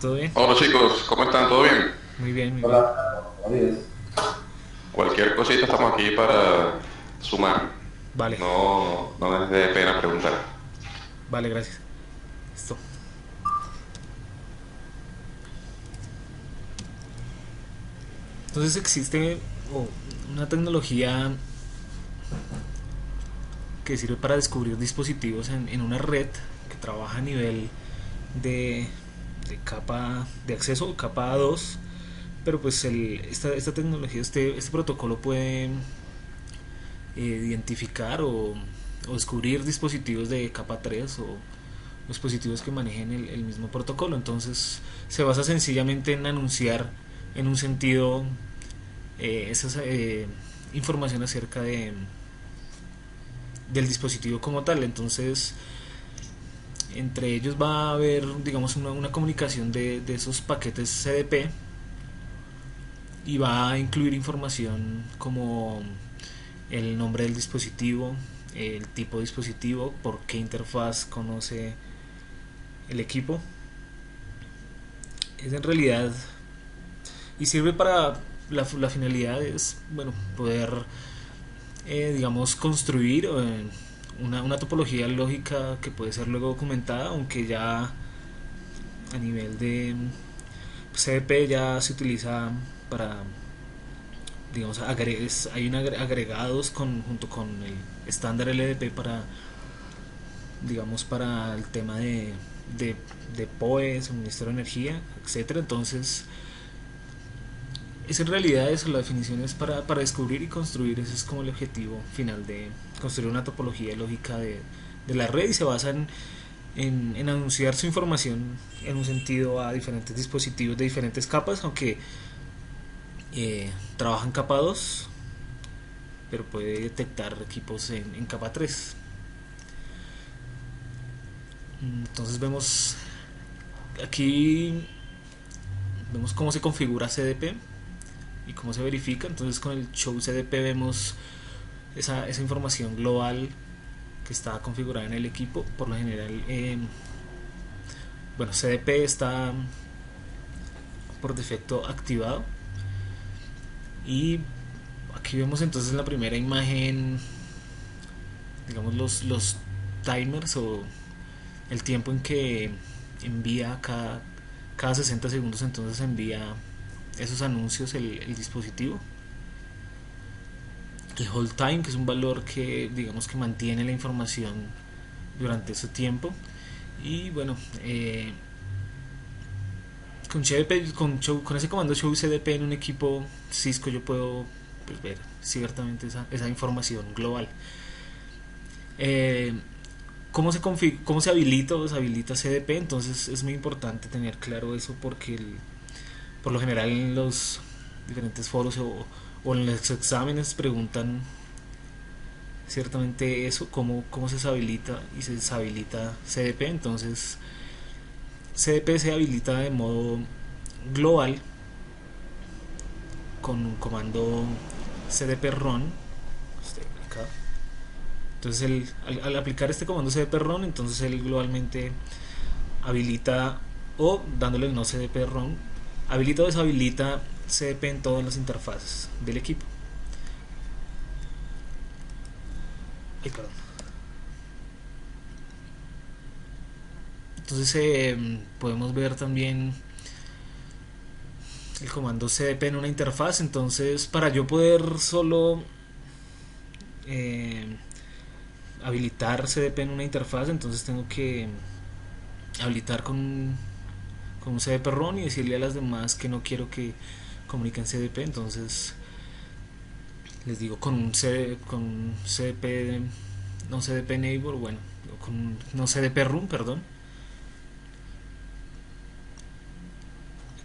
¿Todo bien? Hola chicos, ¿cómo están? ¿Todo bien? Muy bien, muy bien. Hola, David. Cualquier cosita estamos aquí para sumar. Vale, No es de pena preguntar. vale, gracias. Listo. Entonces existe una tecnología que sirve para descubrir dispositivos en una red que trabaja a nivel de, de capa de acceso, capa 2, pero pues esta tecnología, este protocolo puede identificar o descubrir dispositivos de capa 3 o dispositivos que manejen el mismo protocolo. Entonces se basa sencillamente en anunciar en un sentido esa información acerca del dispositivo como tal. Entonces entre ellos va a haber, digamos, una comunicación de esos paquetes CDP y va a incluir información como el nombre del dispositivo, el tipo de dispositivo, por qué interfaz conoce el equipo. Es en realidad y sirve para la finalidad es, bueno, poder digamos construir una topología lógica que puede ser luego documentada, aunque ya a nivel de CDP ya se utiliza para, digamos, hay agregados junto con el estándar LDP para, digamos, para el tema de POE, suministro de energía, etcétera. Entonces es en realidad eso, la definición es para descubrir y construir, ese es como el objetivo final de construir una topología lógica de la red, y se basa en anunciar su información en un sentido a diferentes dispositivos de diferentes capas, aunque trabaja en capa 2, pero puede detectar equipos en capa 3. Entonces aquí vemos cómo se configura CDP y cómo se verifica. Entonces con el show CDP vemos esa información global que está configurada en el equipo. Por lo general, bueno, CDP está por defecto activado, y aquí vemos entonces en la primera imagen, digamos, los timers o el tiempo en que envía cada 60 segundos, entonces envía esos anuncios el dispositivo. El hold time, que es un valor que, digamos, que mantiene la información durante ese tiempo. Y bueno, con ese comando show CDP en un equipo Cisco yo puedo, pues, ver ciertamente esa información global. Eh, ¿Cómo se habilita o deshabilita CDP? Entonces es muy importante tener claro eso, porque por lo general en los diferentes foros o en los exámenes preguntan ciertamente eso, cómo se habilita y se deshabilita CDP. Entonces CDP se habilita de modo global con un comando CDP run. Entonces al aplicar este comando CDP run, entonces él globalmente habilita, o dándole el no CDP run, habilita o deshabilita CDP en todas las interfaces del equipo. Ay, perdón. Entonces podemos ver también el comando CDP en una interfaz. Entonces para yo poder solo eh, habilitar CDP en una interfaz, entonces tengo que habilitar con un CDP RON y decirle a las demás que no quiero que comuniquen CDP. Entonces les digo con CDP, no CDP enable, bueno, con no CDP room, perdón.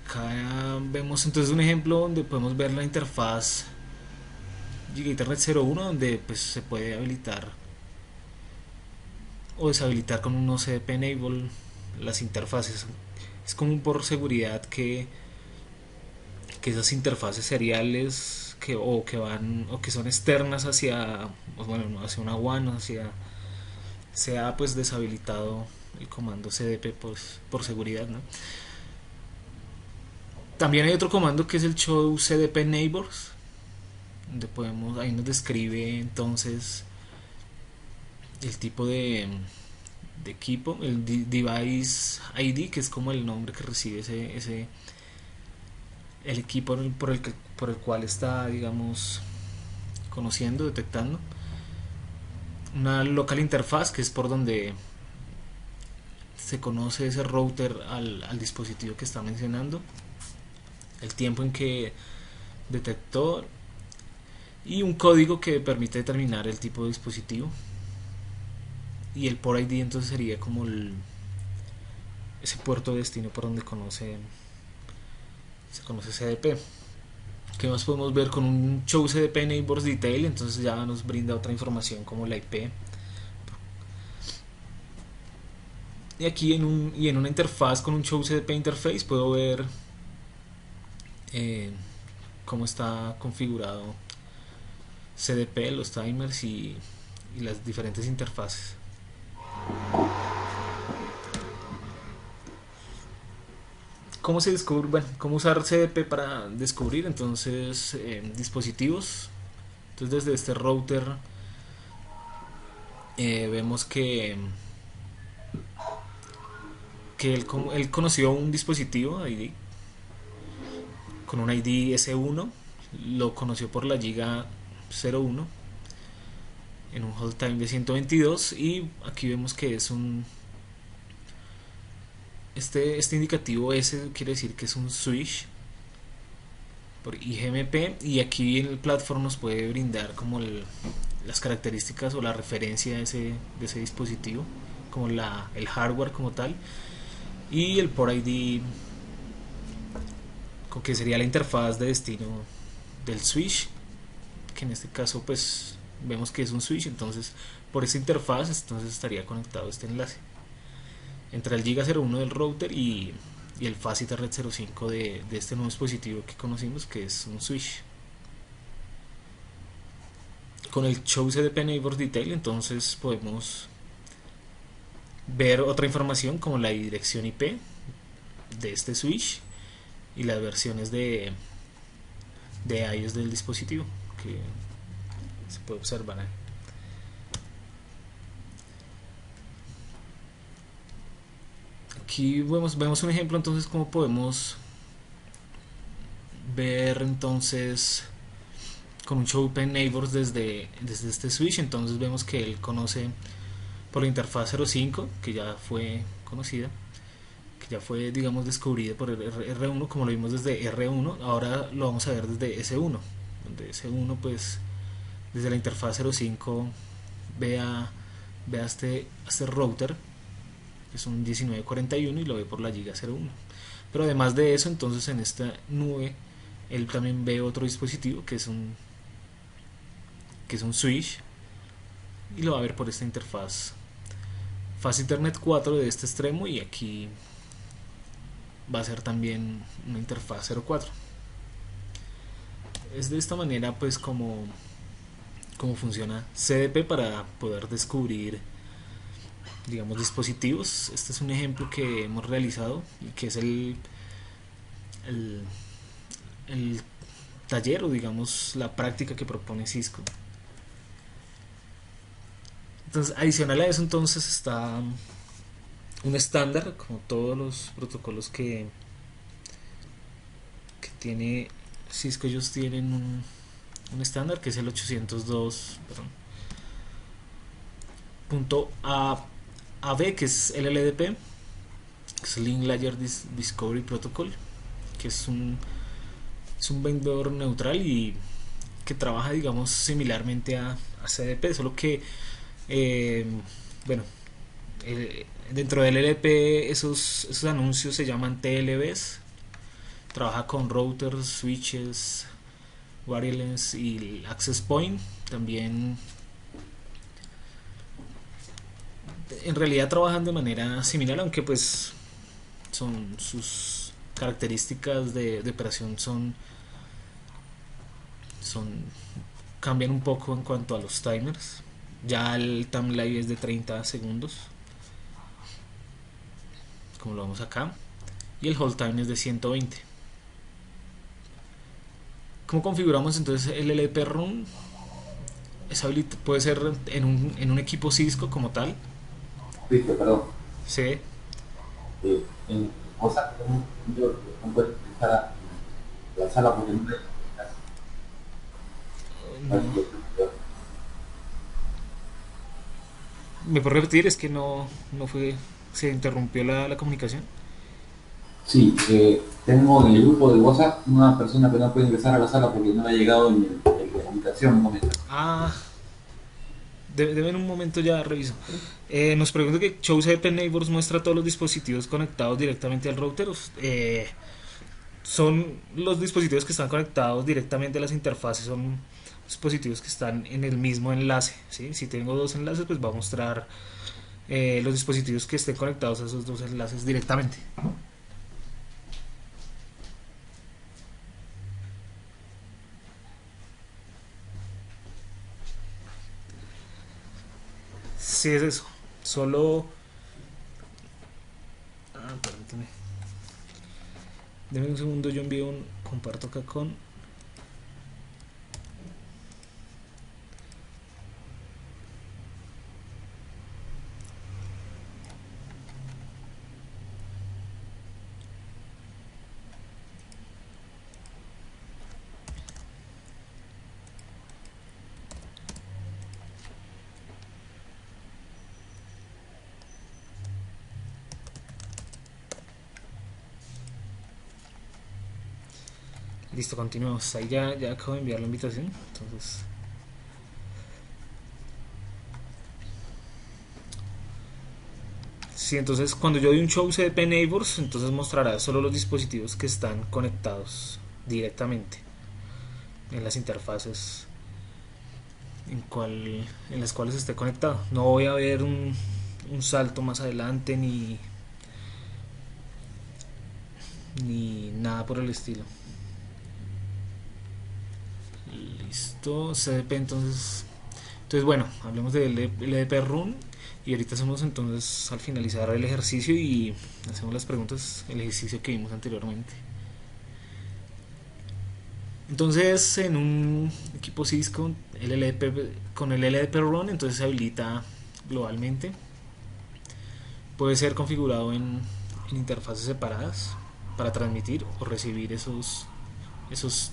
Acá vemos entonces un ejemplo donde podemos ver la interfaz Giga Ethernet 01, donde pues se puede habilitar o deshabilitar con un no CDP enable las interfaces. Es común por seguridad que esas interfaces seriales que van o que son externas hacia, bueno, no, hacia una WAN, sea pues deshabilitado el comando CDP, pues, por seguridad, ¿no? También hay otro comando que es el show cdp neighbors, donde podemos, ahí nos describe entonces el tipo de equipo, el device ID, que es como el nombre que recibe el equipo por el cual está, digamos, conociendo, detectando. Una local interfaz, que es por donde se conoce ese router al dispositivo que está mencionando, el tiempo en que detectó, y un código que permite determinar el tipo de dispositivo. Y el port ID entonces sería como ese puerto de destino por donde se conoce CDP. ¿Qué más podemos ver? Con un show CDP neighbors detail, entonces ya nos brinda otra información como la IP. Y aquí en una interfaz con un show CDP interface puedo ver eh, cómo está configurado CDP, los timers y las diferentes interfaces. ¿Cómo se descubre? Bueno, ¿cómo usar CDP para descubrir entonces dispositivos? Entonces desde este router vemos que él conoció un dispositivo ID con un ID S1, lo conoció por la giga 01 en un hold time de 122, y aquí vemos que es este indicativo S quiere decir que es un switch por IGMP, y aquí en el platform nos puede brindar como las características o la referencia de ese dispositivo, como el hardware como tal, y el port ID, que sería la interfaz de destino del switch, que en este caso pues vemos que es un switch, entonces por esa interfaz entonces estaría conectado este enlace entre el Giga 01 del router y el Fast Ethernet 05 de este nuevo dispositivo que conocimos, que es un switch. Con el show cdp neighbors detail entonces podemos ver otra información como la dirección IP de este switch y las versiones de iOS del dispositivo que se puede observar ahí. Aquí vemos un ejemplo entonces cómo podemos ver entonces con un show open neighbors desde este switch. Entonces vemos que él conoce por la interfaz 05, que ya fue conocida, que ya fue, digamos, descubrida por el R1, como lo vimos desde R1. Ahora lo vamos a ver desde S1, donde S1 pues desde la interfaz 05 vea este router, que es un 1941, y lo ve por la giga 01. Pero además de eso, entonces en esta nube él también ve otro dispositivo que es un switch, y lo va a ver por esta interfaz Fast Ethernet 4 de este extremo, y aquí va a ser también una interfaz 04. Es de esta manera pues como funciona CDP para poder descubrir, digamos, dispositivos. Este es un ejemplo que hemos realizado y que es el, el taller, o digamos la práctica que propone Cisco. Entonces, adicional a eso, entonces está un estándar, como todos los protocolos que tiene Cisco. Ellos tienen un estándar que es el 802, punto AB, que es el LDP, que es Link Layer Discovery Protocol, que es un vendedor neutral y que trabaja, digamos, similarmente a CDP, solo que bueno, dentro del LDP esos anuncios se llaman TLBs. Trabaja con routers, switches, wireless y access point. También en realidad trabajan de manera similar, aunque pues sus características de operación cambian un poco en cuanto a los timers. Ya el timeline es de 30 segundos, como lo vemos acá, y el hold time es de 120. ¿Cómo configuramos entonces el LDP Run? Puede ser en un equipo Cisco como tal. Cristo, perdón. Sí. En cosas que no puedes utilizar la sala porque no puedes. A ver si No. lo explico. ¿Me puedo repetir? Es que no fue. Se interrumpió la comunicación. Sí, tengo en el grupo de WhatsApp una persona que no puede ingresar a la sala porque no le ha llegado el de comunicación, me comenta. Ah, deben un momento ya reviso. Nos pregunta que Show CDP Neighbors muestra todos los dispositivos conectados directamente al router. Son los dispositivos que están conectados directamente a las interfaces, son dispositivos que están en el mismo enlace. ¿Sí? Si tengo dos enlaces, pues va a mostrar los dispositivos que estén conectados a esos dos enlaces directamente. Sí, es eso. Solo. Permíteme. Deme un segundo, yo envío un. Comparto acá con. Listo, continuamos. Ahí ya acabo de enviar la invitación. Entonces. Sí, entonces cuando yo doy un show CDP Neighbors, entonces mostrará solo los dispositivos que están conectados directamente en las interfaces en las cuales esté conectado. No voy a ver un salto más adelante ni nada por el estilo. Listo, CDP entonces bueno, hablemos de LDP Run y ahorita hacemos entonces al finalizar el ejercicio y hacemos las preguntas, el ejercicio que vimos anteriormente. Entonces, en un equipo Cisco con el LDP Run, entonces se habilita globalmente. Puede ser configurado en interfaces separadas para transmitir o recibir esos, esos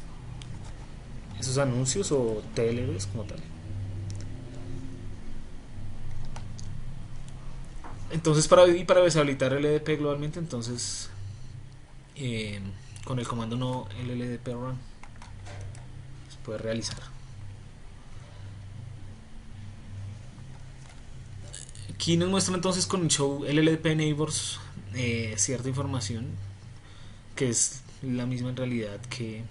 anuncios o TLBs como tal. Entonces, para deshabilitar el LDP globalmente, entonces eh, con el comando no LLDP run se puede realizar. Aquí nos muestra entonces con el show LLDP neighbors cierta información que es la misma en realidad que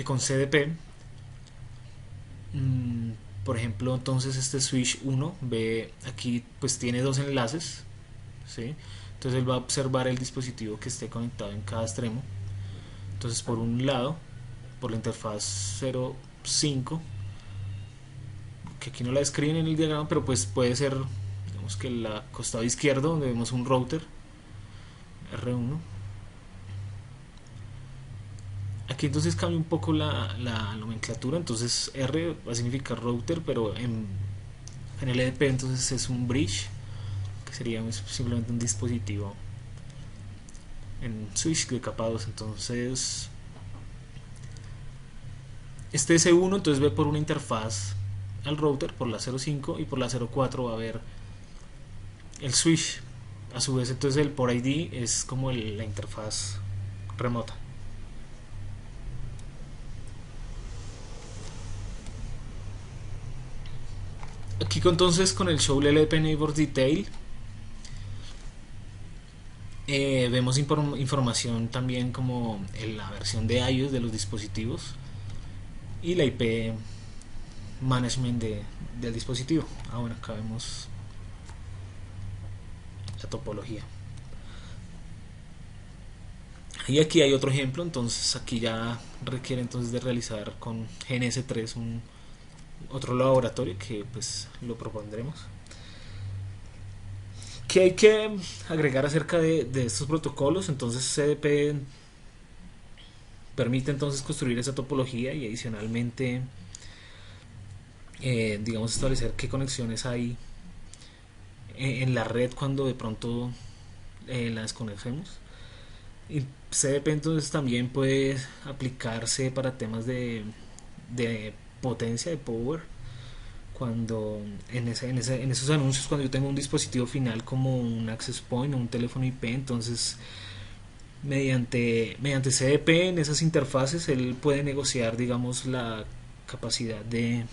con CDP. Mm, por ejemplo, entonces este switch 1 ve aquí pues tiene dos enlaces, ¿sí? Entonces él va a observar el dispositivo que esté conectado en cada extremo. Entonces por un lado, por la interfaz 0.5, que aquí no la describen en el diagrama, pero pues puede ser, digamos que el costado izquierdo donde vemos un router R1. Aquí entonces cambia un poco la nomenclatura, entonces R va a significar router, pero en el EDP entonces es un bridge, que sería simplemente un dispositivo en switch de capa 2. Entonces este S1 entonces ve por una interfaz al router por la 0.5 y por la 0.4 va a ver el switch. A su vez entonces el por ID es como la interfaz remota. Aquí entonces con el show LLP Neighbor Detail vemos información también como en la versión de iOS de los dispositivos y la IP management del dispositivo. Bueno, acá vemos la topología. Y aquí hay otro ejemplo, entonces aquí ya requiere entonces de realizar con GNS3 otro laboratorio que pues lo propondremos. ¿Qué hay que agregar acerca de estos protocolos? Entonces CDP permite entonces construir esa topología y adicionalmente digamos establecer qué conexiones hay en la red cuando de pronto la desconectemos. Y CDP entonces también puede aplicarse para temas de potencia, de power, cuando en esos anuncios, cuando yo tengo un dispositivo final como un access point o un teléfono IP, entonces mediante CDP en esas interfaces él puede negociar, digamos, la capacidad de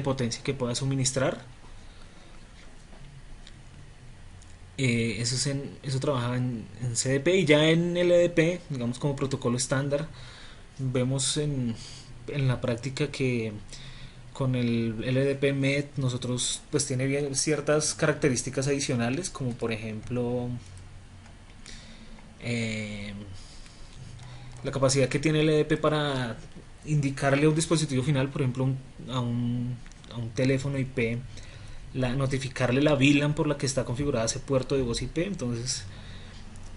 potencia que pueda suministrar. Eso trabaja en CDP, y ya en LDP, digamos como protocolo estándar, vemos en la práctica que con el LDP MED nosotros pues tiene bien ciertas características adicionales, como por ejemplo eh, la capacidad que tiene el LDP para indicarle a un dispositivo final, por ejemplo a un teléfono IP, notificarle la VLAN por la que está configurada ese puerto de voz IP. Entonces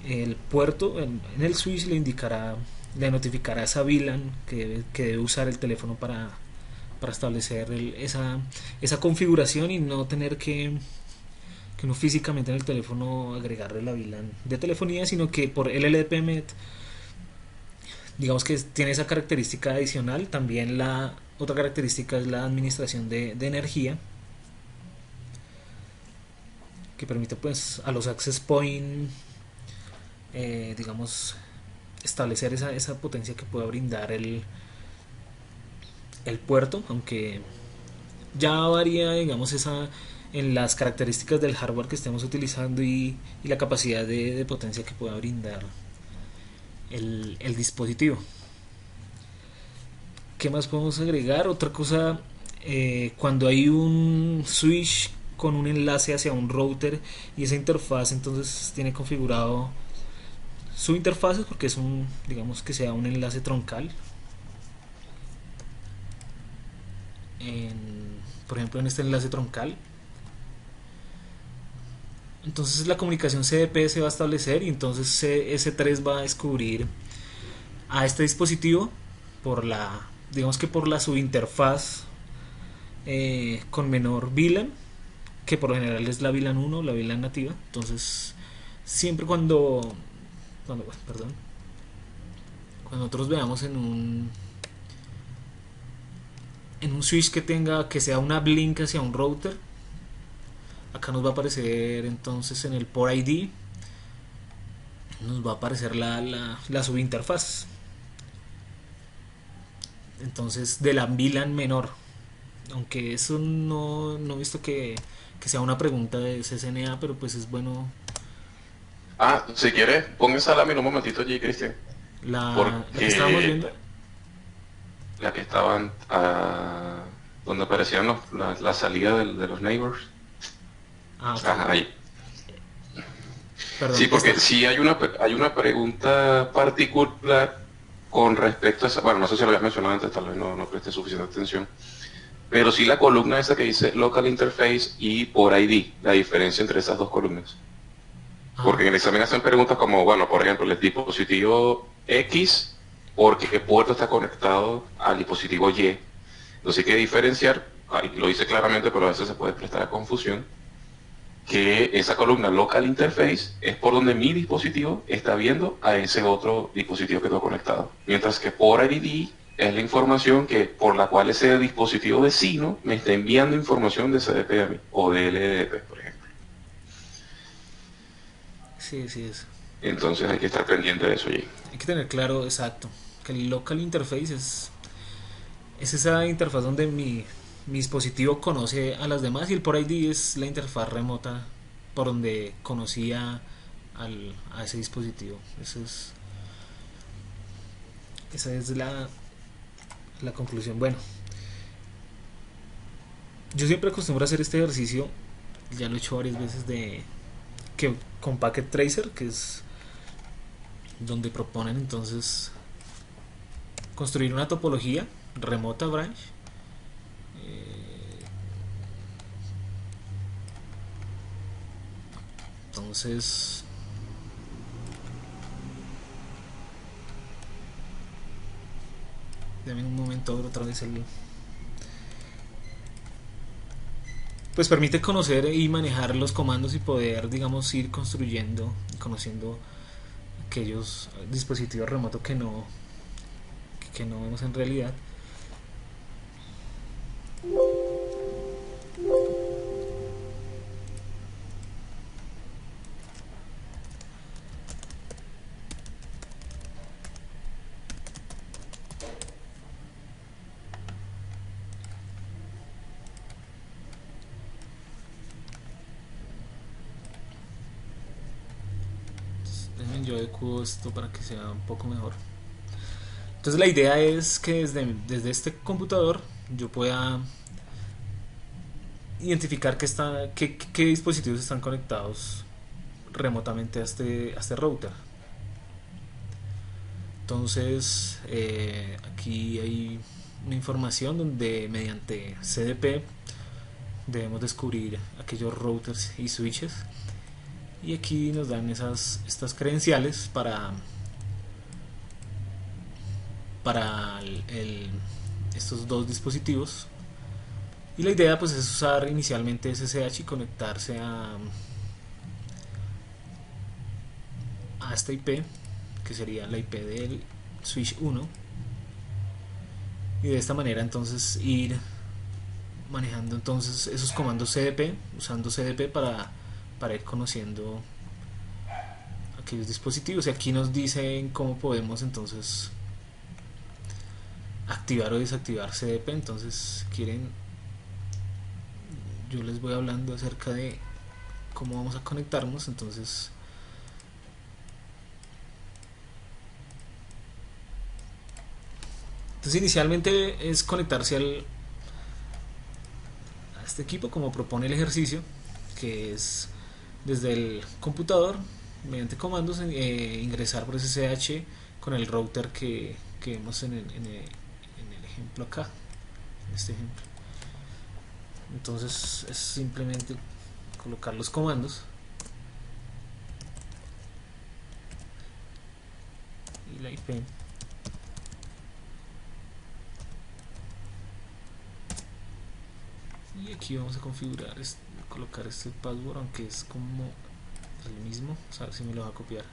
el puerto en el switch le notificará esa VLAN que debe usar el teléfono para establecer esa configuración, y no tener que uno físicamente en el teléfono agregarle la VLAN de telefonía, sino que por el LDPMET, digamos que tiene esa característica adicional. También la otra característica es la administración de energía, que permite pues a los access point digamos establecer esa potencia que pueda brindar el puerto, aunque ya varía, digamos, en las características del hardware que estemos utilizando y la capacidad de potencia que pueda brindar el dispositivo. ¿Qué más podemos agregar? Otra cosa, cuando hay un switch con un enlace hacia un router y esa interfaz entonces tiene configurado su interfaz, porque es digamos que sea un enlace troncal. Por ejemplo, en este enlace troncal, entonces la comunicación CDP se va a establecer, y entonces S3 va a descubrir a este dispositivo por digamos que por la subinterfaz con menor VLAN, que por lo general es la VLAN 1, la VLAN nativa. Entonces siempre perdón, cuando nosotros veamos en un switch que sea una blink hacia un router, acá nos va a aparecer entonces en el port ID, nos va a aparecer la subinterfaz, entonces de la VLAN menor. Aunque eso no he visto que sea una pregunta de CCNA, pero pues es bueno. Ah, si quieres, pon esa lámina un momentito allí, Cristian. La que estábamos Porque viendo. la que estaban, donde aparecían la salida de los neighbors. Ah, ok. Ajá, ahí. Perdón, Sí, esta. porque sí hay una pregunta particular con respecto a esa, bueno, no sé si lo habías mencionado antes, tal vez no presté suficiente atención, pero sí la columna esa que dice Local Interface y por ID, la diferencia entre esas dos columnas. Porque Ah, en el examen hacen preguntas como, bueno, por ejemplo, el dispositivo X, porque qué puerto está conectado al dispositivo Y. Entonces hay que diferenciar, ahí lo dice claramente, pero a veces se puede prestar a confusión, que esa columna Local Interface es por donde mi dispositivo está viendo a ese otro dispositivo que tengo conectado. Mientras que por ID es la información por la cual ese dispositivo vecino me está enviando información de CDP a mí, o de LDP, por ejemplo. sí, sí es. Entonces hay que estar pendiente de eso allí. Hay que tener claro, exacto, que el local interface es esa interfaz donde mi dispositivo conoce a las demás, y el por ID es la interfaz remota por donde conocía a ese dispositivo. Esa es la conclusión. Bueno, yo siempre acostumbro a hacer este ejercicio, ya lo he hecho varias veces, con Packet Tracer, que es donde proponen entonces construir una topología remota branch. Eh, entonces Dame un momento otra vez el... Pues permite conocer y manejar los comandos y poder, digamos, ir construyendo y conociendo aquellos dispositivos remotos que no vemos en realidad. Yo adecuo esto para que sea un poco mejor. Entonces la idea es que desde este computador yo pueda identificar qué dispositivos están conectados remotamente a este router. Entonces aquí hay una información donde mediante CDP debemos descubrir aquellos routers y switches, y aquí nos dan estas credenciales para estos dos dispositivos, y la idea pues es usar inicialmente SSH y conectarse a esta IP, que sería la IP del switch 1, y de esta manera entonces ir manejando entonces esos comandos CDP, usando CDP para ir conociendo aquellos dispositivos. Y aquí nos dicen cómo podemos entonces activar o desactivar CDP. Entonces quieren, yo les voy hablando acerca de cómo vamos a conectarnos. Entonces inicialmente es conectarse a este equipo como propone el ejercicio, que es desde el computador mediante comandos ingresar por SSH con el router que vemos en el ejemplo acá, en este ejemplo. Entonces es simplemente colocar los comandos y la IP. Y aquí vamos a configurar, colocar este password, aunque es como el mismo. A ver si me lo va a copiar.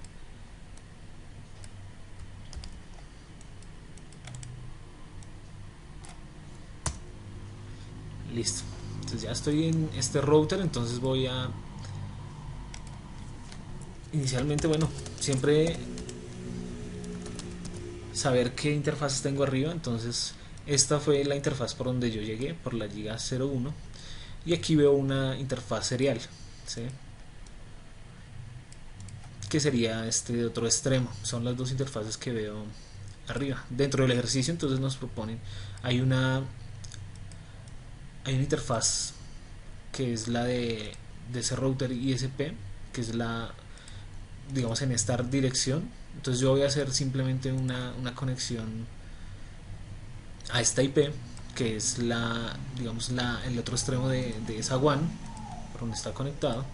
Listo. Entonces ya estoy en este router. Entonces voy a inicialmente, bueno, siempre saber qué interfaces tengo arriba. Entonces esta fue la interfaz por donde yo llegué, por la giga 01, y aquí veo una interfaz serial, ¿sí?, que sería este otro extremo. Son las dos interfaces que veo arriba. Dentro del ejercicio entonces nos proponen, hay una interfaz que es la de ese router ISP, que es la, digamos, en esta dirección. Entonces yo voy a hacer simplemente una conexión a esta IP, que es la, digamos, el otro extremo de esa WAN por donde está conectado.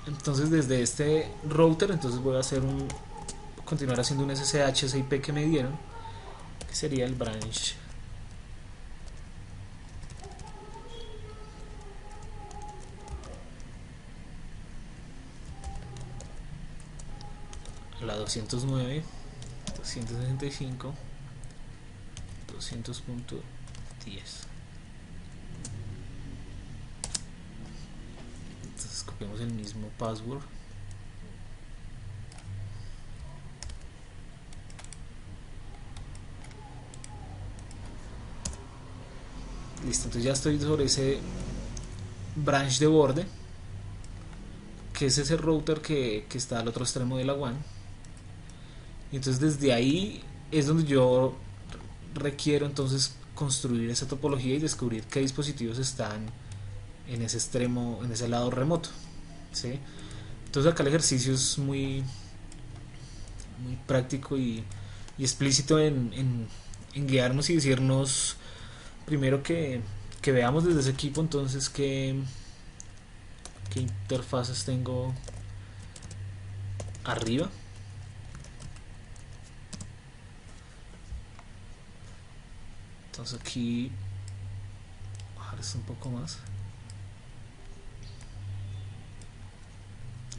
Entonces desde este router entonces voy a hacer continuar haciendo un SSH a esa IP que me dieron, que sería el branch la 209 265 200.10. Entonces copiamos el mismo password. Listo, entonces ya estoy sobre ese branch de borde, que es ese router que está al otro extremo de la WAN. Y entonces desde ahí es donde yo requiero entonces construir esa topología y descubrir qué dispositivos están en ese extremo, en ese lado remoto, ¿sí? Entonces acá el ejercicio es muy práctico y explícito en guiarnos y decirnos primero que veamos desde ese equipo entonces qué interfaces tengo arriba. Entonces aquí bajar esto un poco más.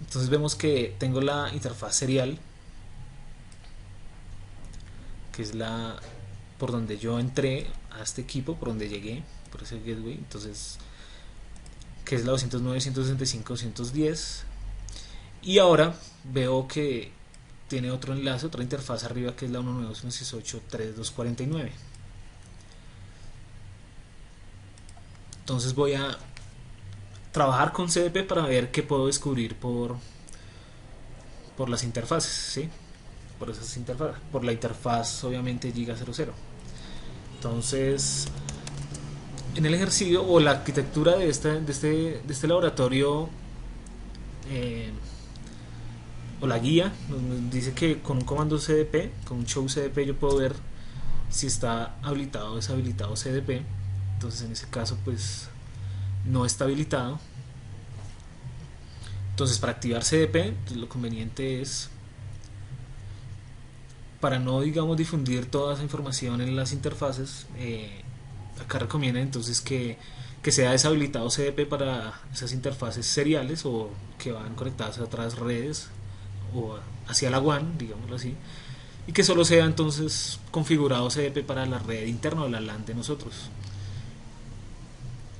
Entonces vemos que tengo la interfaz serial, que es la por donde yo entré a este equipo, por donde llegué, por ese gateway. Entonces, que es la 209.165.210. Y ahora veo que tiene otro enlace, otra interfaz arriba, que es la 192.168.3.249. Entonces voy a trabajar con CDP para ver qué puedo descubrir por las interfaces, ¿sí? Por esas interfaces, por la interfaz obviamente Giga 00. Entonces, en el ejercicio o la arquitectura de este laboratorio, o la guía, nos dice que con un comando CDP, con un show CDP, yo puedo ver si está habilitado o deshabilitado CDP. Entonces, en ese caso, pues no está habilitado. Entonces, para activar CDP, pues, lo conveniente es, para no, digamos, difundir toda esa información en las interfaces, acá recomienda entonces que sea deshabilitado CDP para esas interfaces seriales o que van conectadas a otras redes o hacia la WAN, digámoslo así, y que solo sea entonces configurado CDP para la red interna o la LAN de nosotros.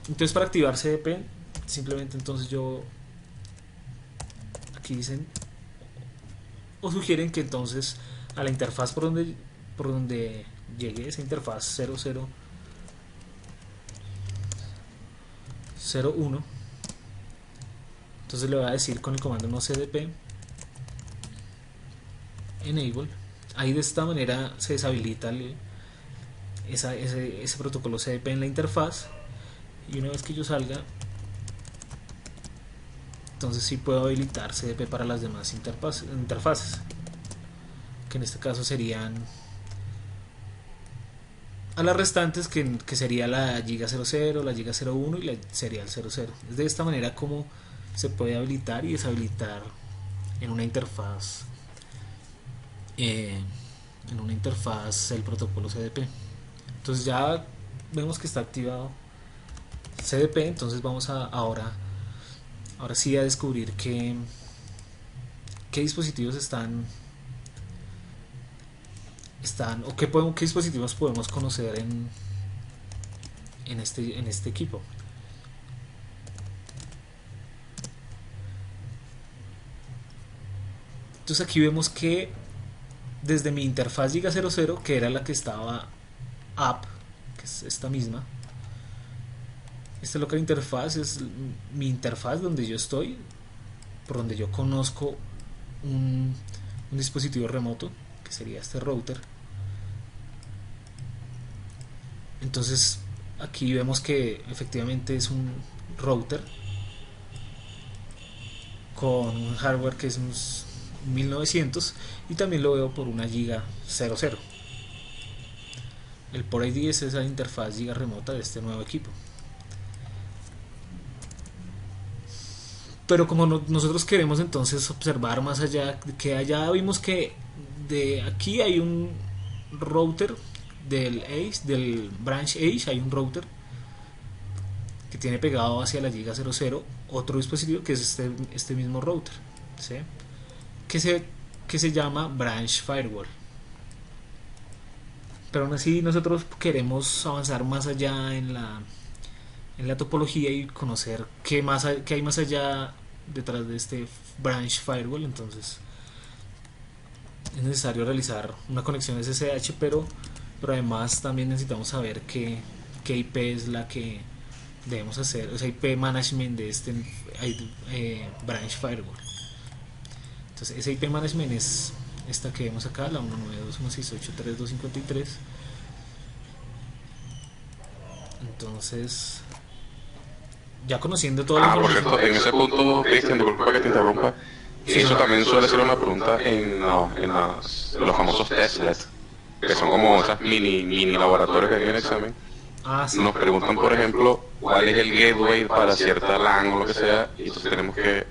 Entonces, para activar CDP, simplemente entonces yo, aquí dicen o sugieren que entonces a la interfaz por donde llegue, esa interfaz 0001, entonces le voy a decir con el comando no CDP enable. Ahí de esta manera se deshabilita ese protocolo CDP en la interfaz, y una vez que yo salga, entonces sí puedo habilitar CDP para las demás interfaces, que en este caso serían a las restantes, que sería la Giga 00, la Giga 01 y la Serial 00. Es de esta manera como se puede habilitar y deshabilitar en una interfaz el protocolo CDP. Entonces ya vemos que está activado CDP. Entonces vamos a ahora sí a descubrir qué dispositivos están o qué dispositivos podemos conocer en este equipo. Entonces aquí vemos que desde mi interfaz Giga 00, que era la que estaba up, que es esta misma, esta local interfaz es mi interfaz donde yo estoy, por donde yo conozco un dispositivo remoto, que sería este router. Entonces aquí vemos que efectivamente es un router con un hardware que es un 1900, y también lo veo por una Giga 00. El port ID es esa interfaz Giga remota de este nuevo equipo. Pero como nosotros queremos entonces observar más allá, que allá vimos que de aquí hay un router del branch Edge, hay un router que tiene pegado hacia la Giga 00 otro dispositivo que es este mismo router, ¿sí? que se llama Branch Firewall. Pero aún así nosotros queremos avanzar más allá en la topología y conocer qué hay más allá detrás de este Branch Firewall. Entonces es necesario realizar una conexión SSH, pero además también necesitamos saber qué IP es la que debemos hacer, o sea, IP management de este Branch Firewall. Entonces ese IP management es esta que vemos acá, la 192.168.3.253. Entonces, ya conociendo toda la información. Por cierto, en ese punto, Cristian, disculpa que te interrumpa, eso también suele ser una pregunta en los famosos testlets, que son como esas mini laboratorios que hay en el examen. Sí. Nos preguntan, por ejemplo, cuál es el gateway para cierta LAN o lo que sea, y entonces tenemos que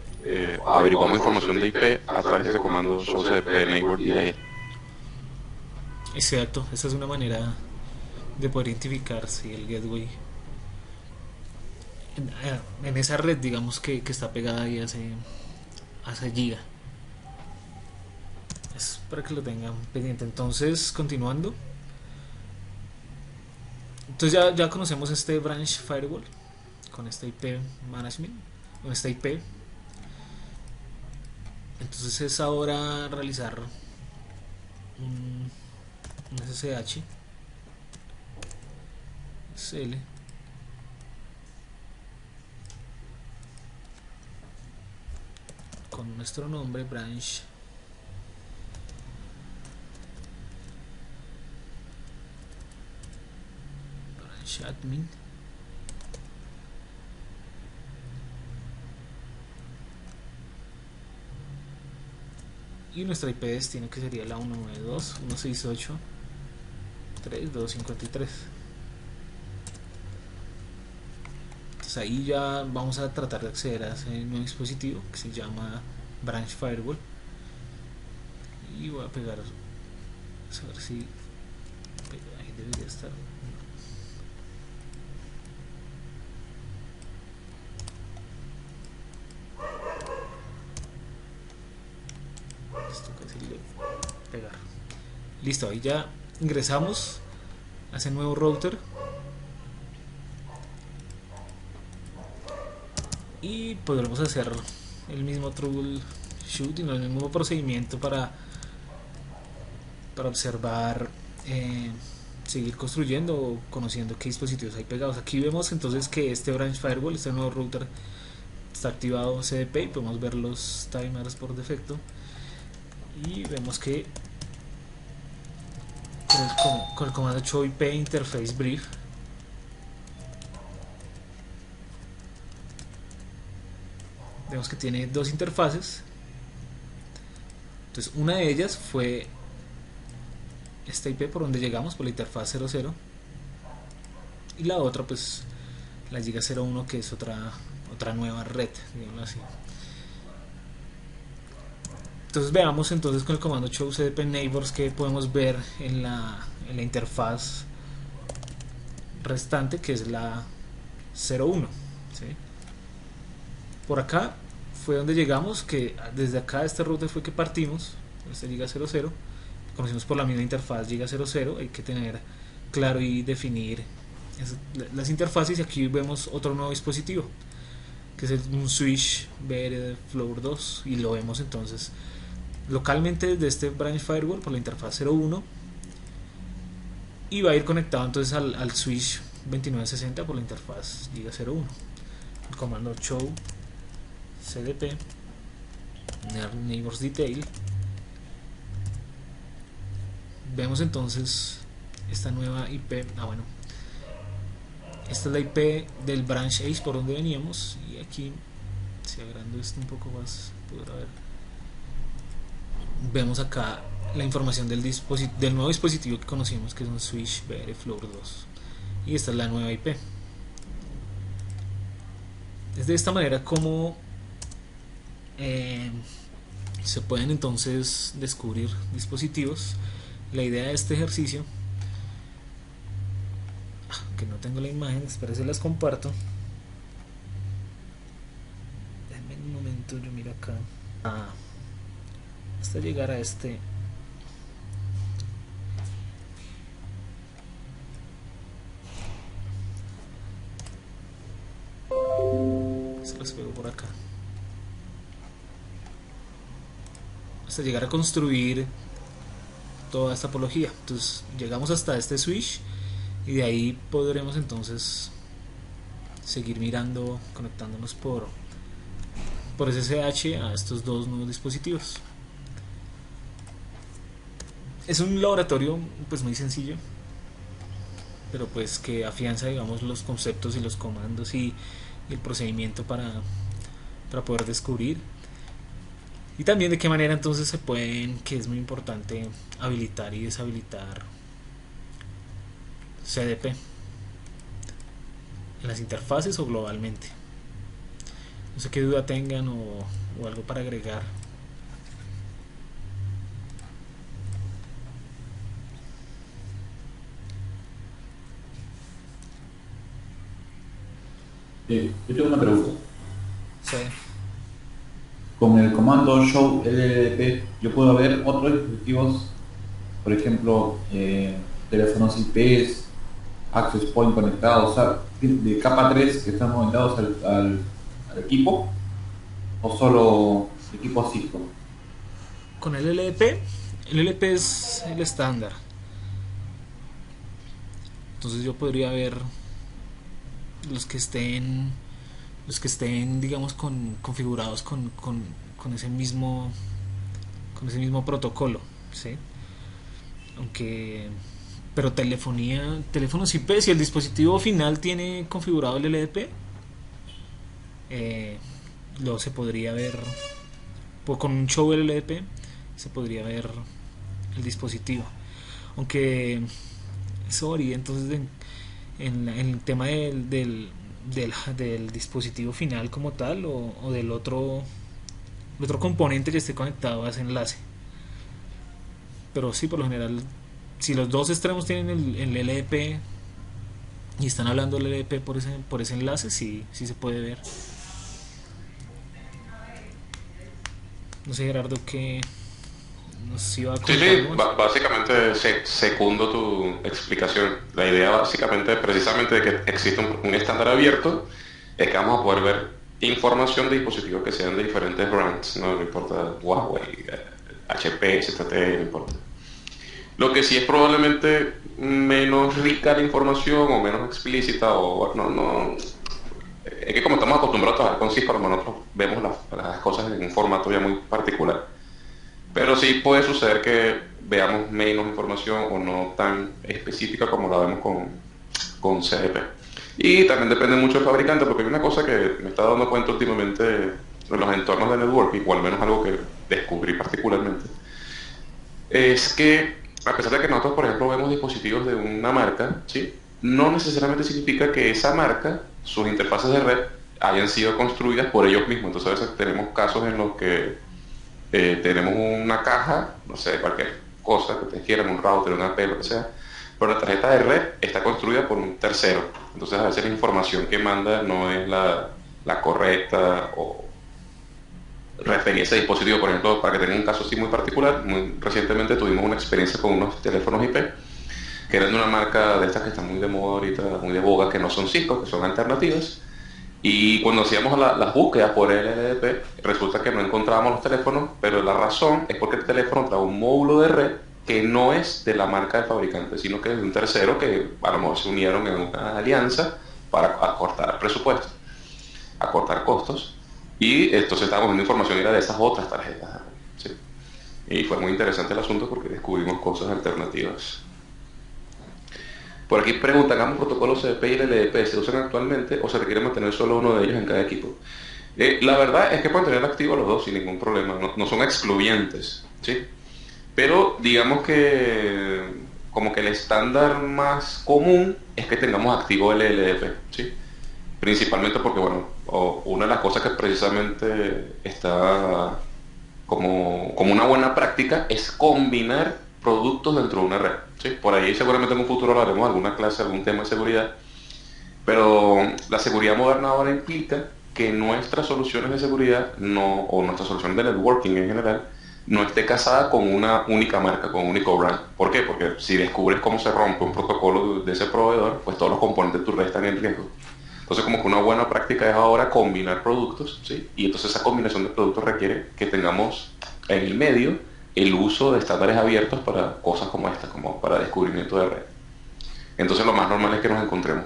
averiguamos información de IP a través de ese comando show cdp neighbor DLL. Exacto, esa es una manera de poder identificar si el gateway en esa red, digamos que está pegada ahí a esa giga. Es para que lo tengan pendiente. Entonces, continuando. Entonces ya conocemos este branch firewall con esta IP management, con esta IP. Entonces es ahora realizar un SSH SL con nuestro nombre branch admin, y nuestra IP destino, que sería la 192.168.3.253. Entonces ahí ya vamos a tratar de acceder a ese nuevo dispositivo que se llama branch firewall, y voy a pegar, a ver si ahí debería estar. Pegar. Listo, ahí ya ingresamos a ese nuevo router y podremos hacer el mismo troubleshooting, el mismo procedimiento para observar, seguir construyendo o conociendo qué dispositivos hay pegados. Aquí vemos entonces que este branch firewall, este nuevo router, está activado CDP y podemos ver los timers por defecto, y vemos que con el comando show IP interface brief vemos que tiene dos interfaces. Entonces una de ellas fue esta IP por donde llegamos, por la interfaz 00, y la otra pues la giga 01, que es otra nueva red, digamos así. Entonces veamos entonces con el comando show cdp neighbors que podemos ver en la interfaz restante, que es la 01, ¿sí? Por acá fue donde llegamos, que desde acá este router fue que partimos, este giga 00, conocimos por la misma interfaz giga 00. Hay que tener claro y definir las interfaces, y aquí vemos otro nuevo dispositivo que es un switch BR Floor 2, y lo vemos entonces localmente desde este branch firewall por la interfaz 01, y va a ir conectado entonces al switch 2960 por la interfaz giga 01. El comando show cdp neighbors detail, vemos entonces esta nueva IP. Bueno, esta es la IP del branch Ace por donde veníamos, y aquí, si agrando esto un poco más, podrá ver, vemos acá la información del nuevo dispositivo que conocimos, que es un switch BR Floor 2, y esta es la nueva IP. Es de esta manera como se pueden entonces descubrir dispositivos. La idea de este ejercicio, que no tengo la imagen, espero se las comparto. Déjenme un momento, yo miro acá hasta llegar a este. Se los pego por acá hasta llegar a construir toda esta topología. Entonces llegamos hasta este switch, y de ahí podremos entonces seguir mirando, conectándonos por SSH a estos dos nuevos dispositivos. Es un laboratorio pues muy sencillo, pero pues que afianza, digamos, los conceptos y los comandos y el procedimiento para poder descubrir, y también de qué manera entonces se pueden, que es muy importante, habilitar y deshabilitar CDP en las interfaces o globalmente. No sé qué duda tengan o algo para agregar. Yo tengo una pregunta. Sí. Con el comando show LLDP, yo puedo ver otros dispositivos, por ejemplo, teléfonos IPs, access point conectados, o sea, de capa 3 que están conectados al equipo, o solo equipos Cisco. Con el LLP, el LLP es el estándar. Entonces yo podría ver los que estén, digamos, configurados con ese mismo protocolo, ¿sí? Aunque, pero teléfonos IP, si el dispositivo final tiene configurado el LDP, eh, lo se podría ver, pues con un show LDP se podría ver el dispositivo. Aunque eso varía entonces en el tema del dispositivo final como tal o del el otro componente que esté conectado a ese enlace. Pero sí, por lo general, si los dos extremos tienen el LDP y están hablando del LDP por ese enlace, sí, sí se puede ver. No sé, Gerardo, que nos iba a Sí, comentar sí, algo más. básicamente secundo tu explicación. La idea básicamente, precisamente de que existe un estándar abierto, es que vamos a poder ver información de dispositivos que sean de diferentes brands, no, no importa Huawei, HP, ZTE, no importa. Lo que sí es probablemente menos rica la información o menos explícita o no, es que como estamos acostumbrados a trabajar con Cisco, nosotros vemos las cosas en un formato ya muy particular. Pero sí puede suceder que veamos menos información o no tan específica como la vemos con CDP. Y también depende mucho del fabricante, porque hay una cosa que me está dando cuenta últimamente en los entornos de networking, o al menos algo que descubrí particularmente, es que a pesar de que nosotros, por ejemplo, vemos dispositivos de una marca, ¿sí? No necesariamente significa que esa marca, sus interfaces de red, hayan sido construidas por ellos mismos. Entonces a veces tenemos casos en los que tenemos una caja, no sé, cualquier cosa que te quieran, un router, una AP, lo que sea, pero la tarjeta de red está construida por un tercero. Entonces a veces la información que manda no es la correcta o referir ese dispositivo. Por ejemplo, para que tenga un caso así muy particular, muy recientemente tuvimos una experiencia con unos teléfonos IP que eran de una marca de estas que están muy de moda ahorita, muy de boga, que no son Cisco, que son alternativas. Y cuando hacíamos las búsquedas por el LDP, resulta que no encontrábamos los teléfonos, pero la razón es porque el teléfono trae un módulo de red que no es de la marca del fabricante, sino que es de un tercero que a lo mejor se unieron en una alianza para acortar presupuestos, acortar costos. Y entonces estábamos viendo información y era de esas otras tarjetas. ¿Sí? Y fue muy interesante el asunto porque descubrimos cosas alternativas. Por aquí preguntan, ¿ambos protocolos CDP y LLDP se usan actualmente o se requiere mantener solo uno de ellos en cada equipo? La verdad es que pueden tener activos los dos sin ningún problema, no son excluyentes, ¿sí? Pero digamos que como que el estándar más común es que tengamos activo el LLDP, ¿sí? Principalmente porque, bueno, una de las cosas que precisamente está como una buena práctica es combinar productos dentro de una red. ¿Sí? Por ahí seguramente en un futuro hablaremos alguna clase, algún tema de seguridad, pero la seguridad moderna ahora implica que nuestras soluciones de seguridad no, o nuestras soluciones de networking en general no esté casada con una única marca, con un único brand. ¿Por qué? Porque si descubres cómo se rompe un protocolo de ese proveedor, pues todos los componentes de tu red están en riesgo. Entonces, como que una buena práctica es ahora combinar productos, ¿sí? Y entonces esa combinación de productos requiere que tengamos en el medio el uso de estándares abiertos para cosas como esta, como para descubrimiento de red. Entonces, lo más normal es que nos encontremos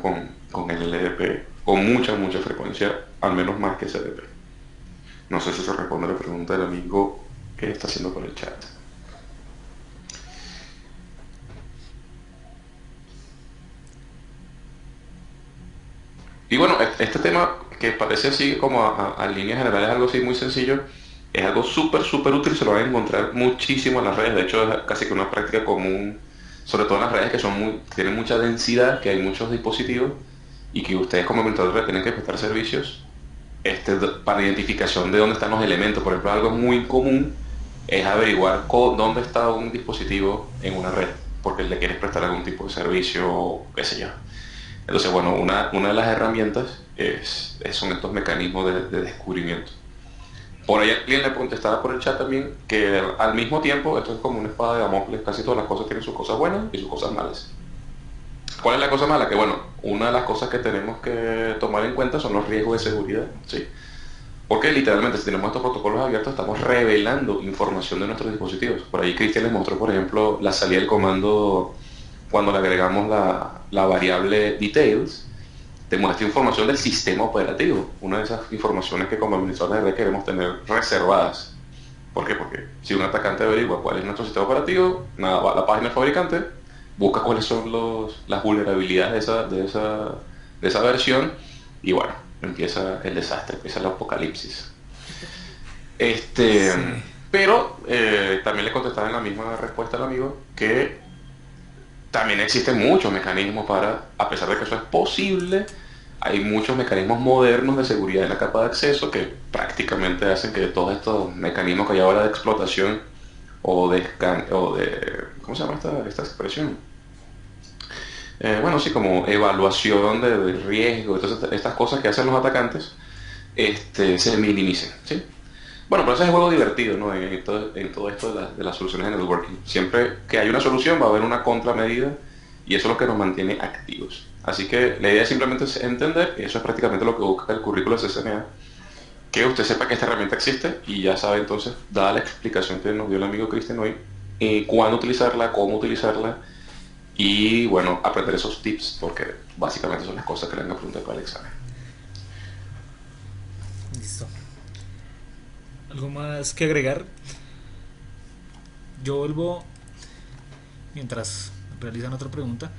con el LDP con mucha frecuencia, al menos más que CDP. No sé si se responde a la pregunta del amigo que está haciendo por el chat. Y bueno, este tema que parece así como a líneas generales algo así muy sencillo, es algo súper útil, se lo van a encontrar muchísimo en las redes, de hecho es casi que una práctica común, sobre todo en las redes que tienen mucha densidad, que hay muchos dispositivos y que ustedes como administradores tienen que prestar servicios. para identificación de dónde están los elementos. Por ejemplo, algo muy común es averiguar dónde está un dispositivo en una red, porque le quieres prestar algún tipo de servicio, qué sé yo. Entonces, bueno, una de las herramientas son estos mecanismos de descubrimiento. Por ahí alguien le contestaba por el chat también que al mismo tiempo esto es como una espada de Damocles, casi todas las cosas tienen sus cosas buenas y sus cosas malas. ¿Cuál es la cosa mala? Que bueno, una de las cosas que tenemos que tomar en cuenta son los riesgos de seguridad, ¿sí? Porque literalmente si tenemos estos protocolos abiertos estamos revelando información de nuestros dispositivos. Por ahí Cristian les mostró, por ejemplo, la salida del comando cuando le agregamos la variable details, te muestra información del sistema operativo. Una de esas informaciones que como administradores de red queremos tener reservadas. ¿Por qué? Porque si un atacante averigua cuál es nuestro sistema operativo, nada, va a la página del fabricante, busca cuáles son las vulnerabilidades de esa versión y bueno, empieza el desastre, empieza el apocalipsis. Este, Sí. pero también le contestaba en la misma respuesta al amigo que también existen muchos mecanismos para, a pesar de que eso es posible, hay muchos mecanismos modernos de seguridad en la capa de acceso que prácticamente hacen que todos estos mecanismos que hay ahora de explotación ¿cómo se llama esta expresión? Bueno, sí, como evaluación de riesgo, entonces estas cosas que hacen los atacantes, se minimicen, ¿sí? Bueno, pero ese es el juego divertido, ¿no? En todo esto de las soluciones de networking. Siempre que hay una solución va a haber una contramedida y eso es lo que nos mantiene activos. Así que la idea simplemente es entender, y eso es prácticamente lo que busca el currículo de CCNA, que usted sepa que esta herramienta existe y ya sabe entonces, dada la explicación que nos dio el amigo Cristian hoy, cuándo utilizarla, cómo utilizarla y bueno, aprender esos tips, porque básicamente son las cosas que le van a preguntar para el examen. Listo. ¿Algo más que agregar? Yo vuelvo, mientras realizan otra pregunta,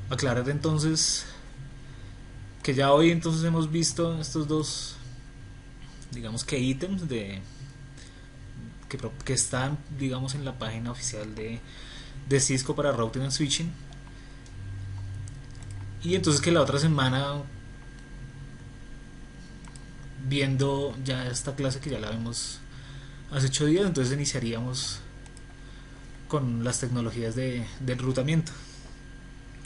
aclarar entonces que ya hoy entonces hemos visto estos dos, digamos que ítems que están, digamos, en la página oficial de Cisco para routing and switching. Y entonces que la otra semana, viendo ya esta clase que ya la vemos hace 8 días, entonces iniciaríamos con las tecnologías de enrutamiento.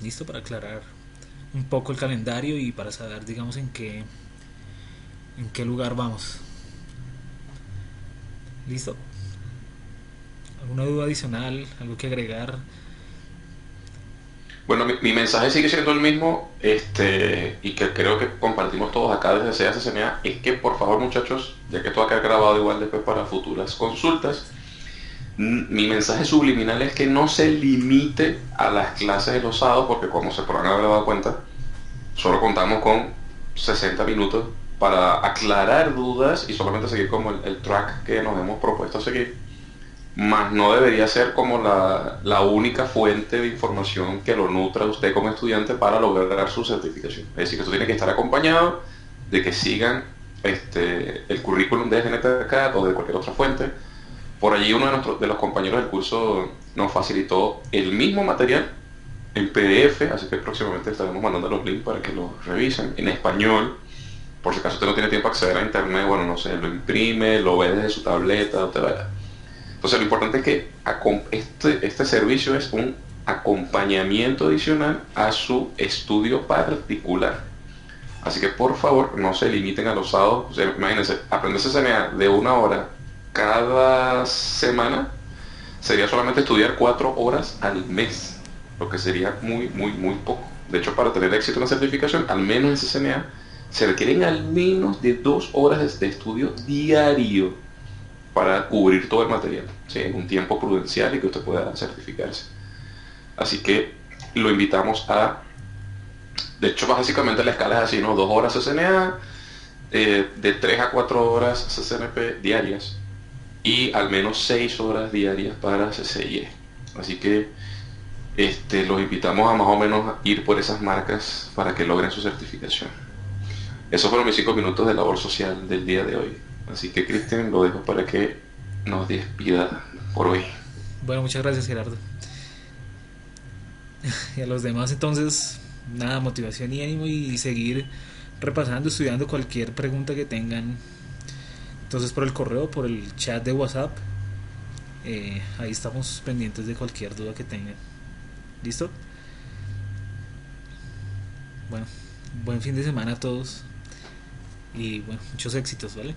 Listo, para aclarar un poco el calendario y para saber, digamos, en qué lugar vamos. Listo. ¿Alguna duda adicional? ¿Algo que agregar? Bueno, mi mensaje sigue siendo el mismo, y que creo que compartimos todos acá desde CCNA, es que por favor muchachos, ya que esto va a quedar grabado igual después para futuras consultas, mi mensaje subliminal es que no se limite a las clases de los sábados, porque como se podrán haber dado cuenta, solo contamos con 60 minutos para aclarar dudas y solamente seguir como el track que nos hemos propuesto seguir. Más no debería ser como la única fuente de información que lo nutra usted como estudiante para lograr su certificación. Es decir, que esto tiene que estar acompañado de que sigan el currículum de GNTCAT o de cualquier otra fuente. Por allí uno de los compañeros del curso nos facilitó el mismo material en PDF, así que próximamente estaremos mandando los links para que lo revisen en español. Por si acaso usted no tiene tiempo a acceder a internet, bueno, no sé, lo imprime, lo ve desde su tableta, usted vaya. Entonces lo importante es que este servicio es un acompañamiento adicional a su estudio particular. Así que por favor no se limiten a los sábados. O sea, imagínense, aprender CCNA de 1 hora cada semana sería solamente estudiar 4 horas al mes, lo que sería muy, muy, muy poco. De hecho, para tener éxito en la certificación, al menos en CCNA, se requieren al menos de 2 horas de estudio diario para cubrir todo el material, ¿sí? En un tiempo prudencial y que usted pueda certificarse. Así que lo invitamos de hecho básicamente la escala es así, ¿no? 2 horas CCNA, de 3 a 4 horas CCNP diarias y al menos 6 horas diarias para CCIE. Así que los invitamos a más o menos ir por esas marcas para que logren su certificación. Esos fueron mis 5 minutos de labor social del día de hoy. Así que Cristian, lo dejo para que nos despida por hoy. Bueno, muchas gracias, Gerardo. Y a los demás entonces, nada, motivación y ánimo y seguir repasando, estudiando cualquier pregunta que tengan. Entonces por el correo, por el chat de WhatsApp, ahí estamos pendientes de cualquier duda que tengan. ¿Listo? Bueno, buen fin de semana a todos y bueno, muchos éxitos, ¿vale?